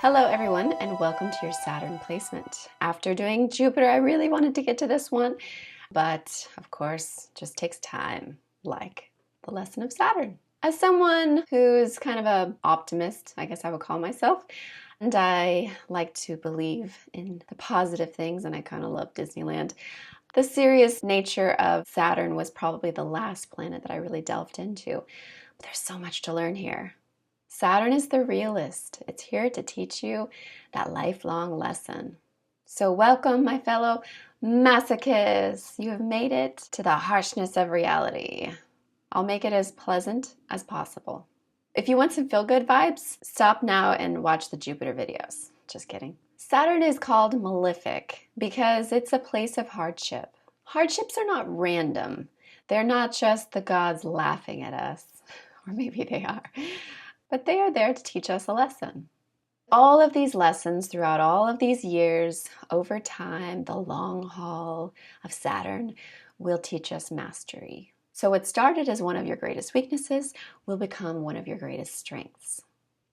Hello everyone and welcome to your Saturn placement. After doing Jupiter, I really wanted to get to this one, but of course, just takes time, like the lesson of Saturn. As someone who's kind of an optimist, I guess I would call myself, and I like to believe in the positive things and I kind of love Disneyland. The serious nature of Saturn was probably the last planet that I really delved into. But there's so much to learn here. Saturn is the realist. It's here to teach you that lifelong lesson. So welcome, my fellow masochists. You have made it to the harshness of reality. I'll make it as pleasant as possible. If you want some feel-good vibes, stop now and watch the Jupiter videos. Just kidding. Saturn is called malefic because it's a place of hardship. Hardships are not random. They're not just the gods laughing at us, or maybe they are, but they are there to teach us a lesson. All of these lessons throughout all of these years, over time, the long haul of Saturn will teach us mastery. So what started as one of your greatest weaknesses will become one of your greatest strengths.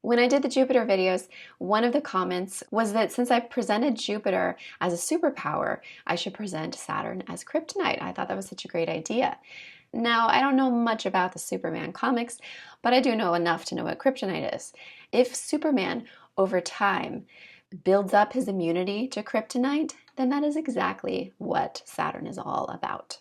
When I did the Jupiter videos, one of the comments was that since I presented Jupiter as a superpower, I should present Saturn as Kryptonite. I thought that was such a great idea. Now, I don't know much about the Superman comics, but I do know enough to know what Kryptonite is. If Superman, over time, builds up his immunity to Kryptonite, then that is exactly what Saturn is all about.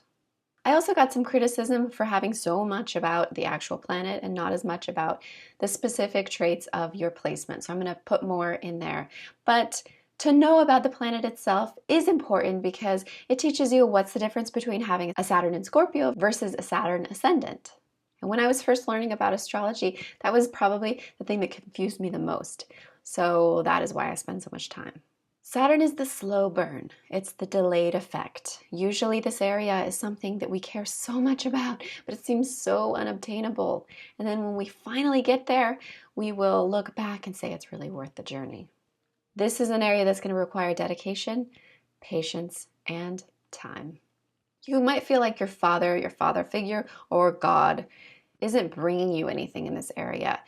I also got some criticism for having so much about the actual planet and not as much about the specific traits of your placement. So I'm going to put more in there. But to know about the planet itself is important because it teaches you what's the difference between having a Saturn in Scorpio versus a Saturn ascendant. And when I was first learning about astrology, that was probably the thing that confused me the most. So that is why I spend so much time. Saturn is the slow burn. It's the delayed effect. Usually this area is something that we care so much about, but it seems so unobtainable. And then when we finally get there, we will look back and say it's really worth the journey. This is an area that's going to require dedication, patience, and time. You might feel like your father figure, or God isn't bringing you anything in this area.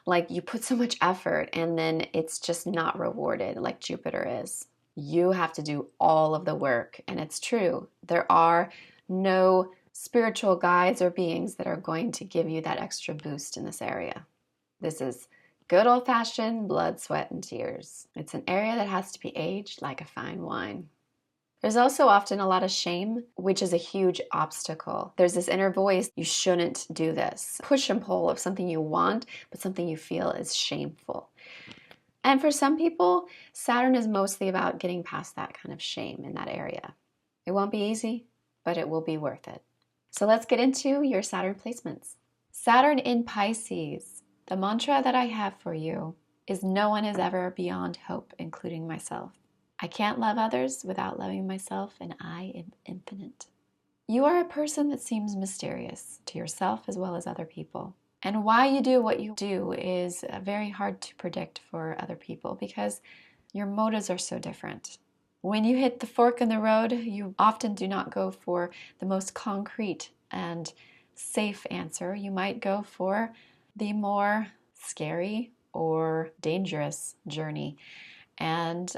Like you put so much effort and then it's just not rewarded like Jupiter is. You have to do all of the work, and it's true. There are no spiritual guides or beings that are going to give you that extra boost in this area. This is good old-fashioned blood, sweat, and tears. It's an area that has to be aged like a fine wine. There's also often a lot of shame, which is a huge obstacle. There's this inner voice, you shouldn't do this. Push and pull of something you want, but something you feel is shameful. And for some people, Saturn is mostly about getting past that kind of shame in that area. It won't be easy, but it will be worth it. So let's get into your Saturn placements. Saturn in Pisces. The mantra that I have for you is no one is ever beyond hope, including myself. I can't love others without loving myself, and I am infinite. You are a person that seems mysterious to yourself as well as other people. And why you do what you do is very hard to predict for other people because your motives are so different. When you hit the fork in the road, you often do not go for the most concrete and safe answer. You might go for the more scary or dangerous journey. And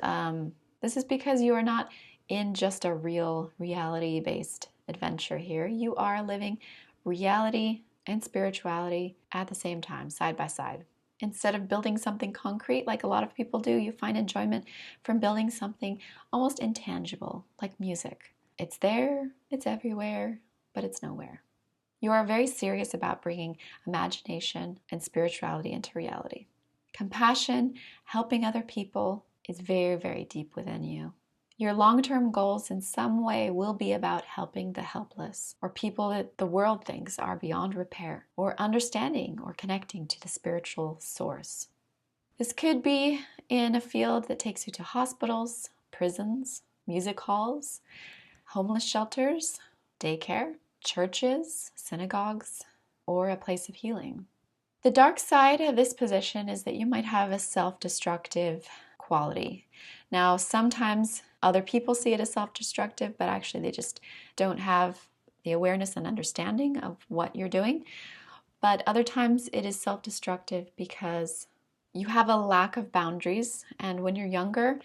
this is because you are not in just a real reality-based adventure here. You are living reality and spirituality at the same time, side by side. Instead of building something concrete like a lot of people do, you find enjoyment from building something almost intangible, like music. It's there, it's everywhere, but it's nowhere. You are very serious about bringing imagination and spirituality into reality. Compassion, helping other people, is very, very deep within you. Your long-term goals in some way will be about helping the helpless or people that the world thinks are beyond repair, or understanding or connecting to the spiritual source. This could be in a field that takes you to hospitals, prisons, music halls, homeless shelters, daycare, churches, synagogues, or a place of healing. The dark side of this position is that you might have a self-destructive quality. Now, sometimes other people see it as self-destructive, but actually they just don't have the awareness and understanding of what you're doing. But other times it is self-destructive because You have a lack of boundaries, and when you're younger,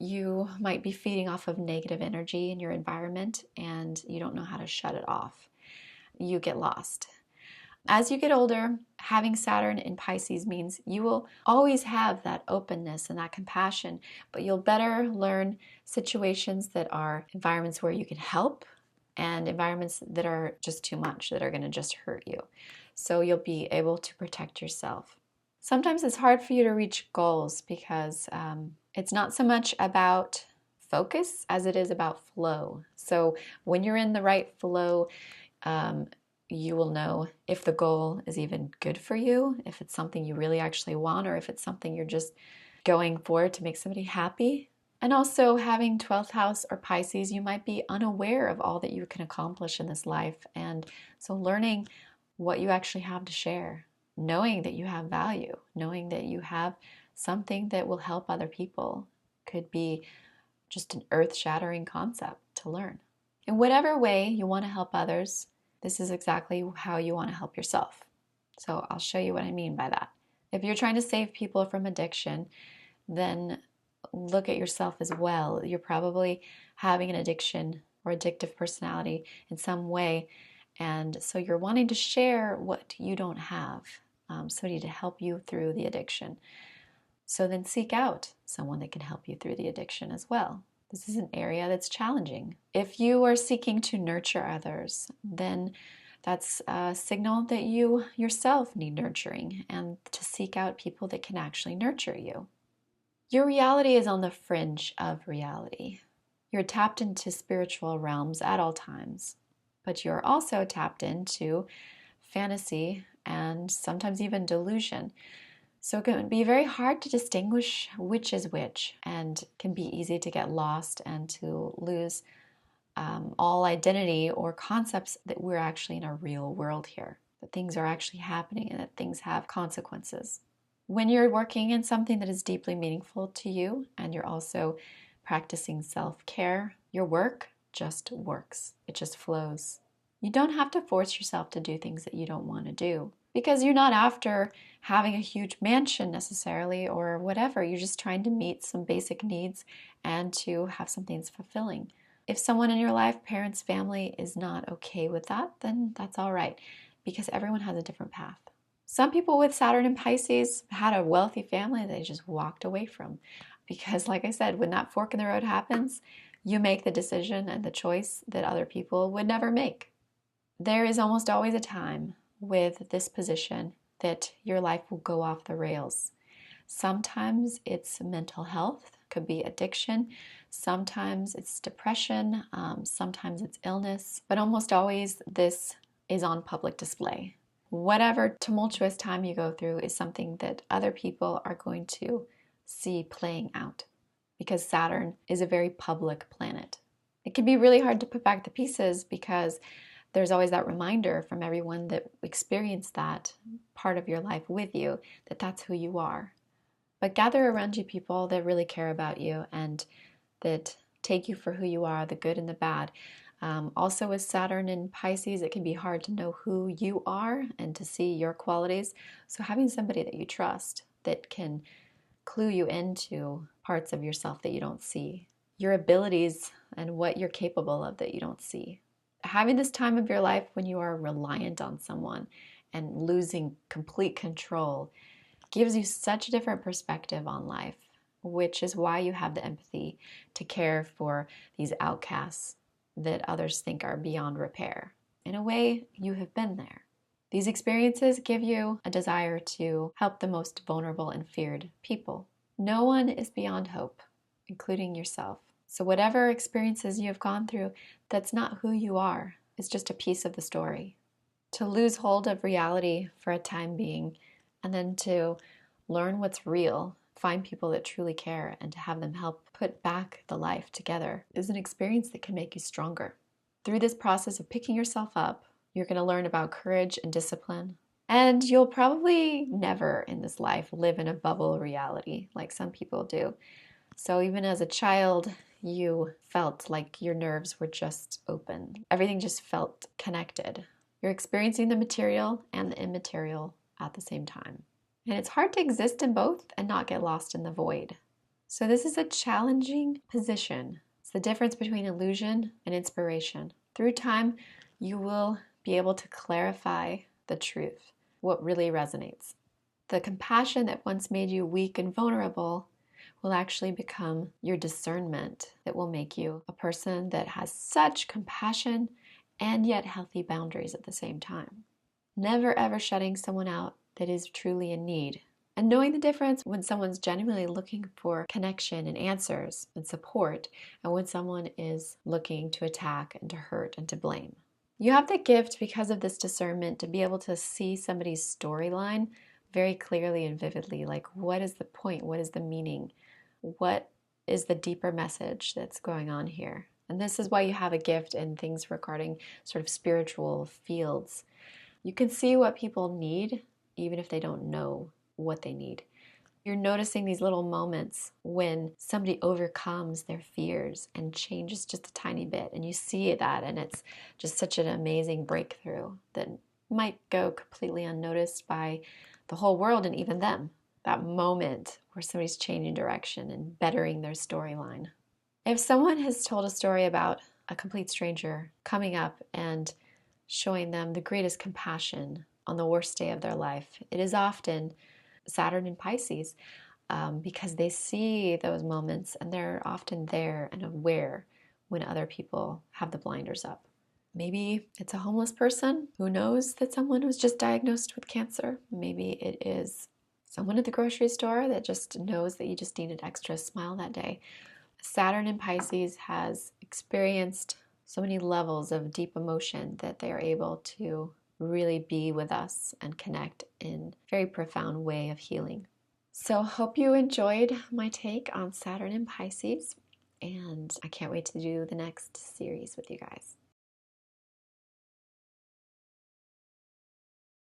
you might be feeding off of negative energy in your environment and you don't know how to shut it off. You get lost. As you get older, having Saturn in Pisces means you will always have that openness and that compassion, but you'll better learn situations that are environments where you can help and environments that are just too much, that are going to just hurt you. So you'll be able to protect yourself. Sometimes it's hard for you to reach goals because it's not so much about focus as it is about flow. So when you're in the right flow, you will know if the goal is even good for you, if it's something you really actually want, or if it's something you're just going for to make somebody happy. And also having 12th house or Pisces, you might be unaware of all that you can accomplish in this life. And so learning what you actually have to share, knowing that you have value, knowing that you have something that will help other people could be just an earth-shattering concept to learn. In whatever way you want to help others, this is exactly how you want to help yourself. So I'll show you what I mean by that. If you're trying to save people from addiction, then look at yourself as well. You're probably having an addiction or addictive personality in some way. And so you're wanting to share what you don't have, somebody to help you through the addiction. So then seek out someone that can help you through the addiction as well. This is an area that's challenging. If you are seeking to nurture others, then that's a signal that you yourself need nurturing and to seek out people that can actually nurture you. Your reality is on the fringe of reality. You're tapped into spiritual realms at all times, but you're also tapped into fantasy and sometimes even delusion. So it can be very hard to distinguish which is which, and can be easy to get lost and to lose all identity or concepts that we're actually in a real world here, that things are actually happening and that things have consequences. When you're working in something that is deeply meaningful to you and you're also practicing self-care, your work just works. It just flows. You don't have to force yourself to do things that you don't want to do, because you're not after having a huge mansion necessarily or whatever. You're just trying to meet some basic needs and to have something that's fulfilling. If someone in your life, parents, family, is not okay with that, then that's all right, because everyone has a different path. Some people with Saturn and Pisces had a wealthy family they just walked away from, because like I said, when that fork in the road happens, you make the decision and the choice that other people would never make. There is almost always a time with this position that your life will go off the rails. Sometimes it's mental health, could be addiction, sometimes it's depression, sometimes it's illness, but almost always this is on public display. Whatever tumultuous time you go through is something that other people are going to see playing out, because Saturn is a very public planet. It can be really hard to put back the pieces because there's always that reminder from everyone that experienced that part of your life with you, that that's who you are. But gather around you people that really care about you and that take you for who you are, the good and the bad. Also with Saturn in Pisces, it can be hard to know who you are and to see your qualities. So having somebody that you trust that can clue you into parts of yourself that you don't see, your abilities and what you're capable of that you don't see. Having this time of your life when you are reliant on someone and losing complete control gives you such a different perspective on life, which is why you have the empathy to care for these outcasts that others think are beyond repair. In a way, you have been there. These experiences give you a desire to help the most vulnerable and feared people. No one is beyond hope, including yourself. So whatever experiences you have gone through, that's not who you are. It's just a piece of the story. To lose hold of reality for a time being, and then to learn what's real, find people that truly care, and to have them help put back the life together is an experience that can make you stronger. Through this process of picking yourself up, you're going to learn about courage and discipline. And you'll probably never in this life live in a bubble reality like some people do. So even as a child, you felt like your nerves were just open. Everything just felt connected. You're experiencing the material and the immaterial at the same time. And it's hard to exist in both and not get lost in the void. So this is a challenging position. It's the difference between illusion and inspiration. Through time, you will be able to clarify the truth, what really resonates. The compassion that once made you weak and vulnerable will actually become your discernment that will make you a person that has such compassion and yet healthy boundaries at the same time. Never ever shutting someone out that is truly in need. And knowing the difference when someone's genuinely looking for connection and answers and support, and when someone is looking to attack and to hurt and to blame. You have the gift, because of this discernment, to be able to see somebody's storyline very clearly and vividly. Like, what is the point? What is the meaning? What is the deeper message that's going on here? And this is why you have a gift in things regarding sort of spiritual fields. You can see what people need, even if they don't know what they need. You're noticing these little moments when somebody overcomes their fears and changes just a tiny bit, and you see that, and it's just such an amazing breakthrough that might go completely unnoticed by the whole world and even them. That moment where somebody's changing direction and bettering their storyline. If someone has told a story about a complete stranger coming up and showing them the greatest compassion on the worst day of their life, it is often Saturn in Pisces, because they see those moments and they're often there and aware when other people have the blinders up. Maybe it's a homeless person who knows that someone was just diagnosed with cancer. Maybe it is someone at the grocery store that just knows that you just need an extra smile that day. Saturn in Pisces has experienced so many levels of deep emotion that they are able to really be with us and connect in a very profound way of healing. So hope you enjoyed my take on Saturn in Pisces, and I can't wait to do the next series with you guys.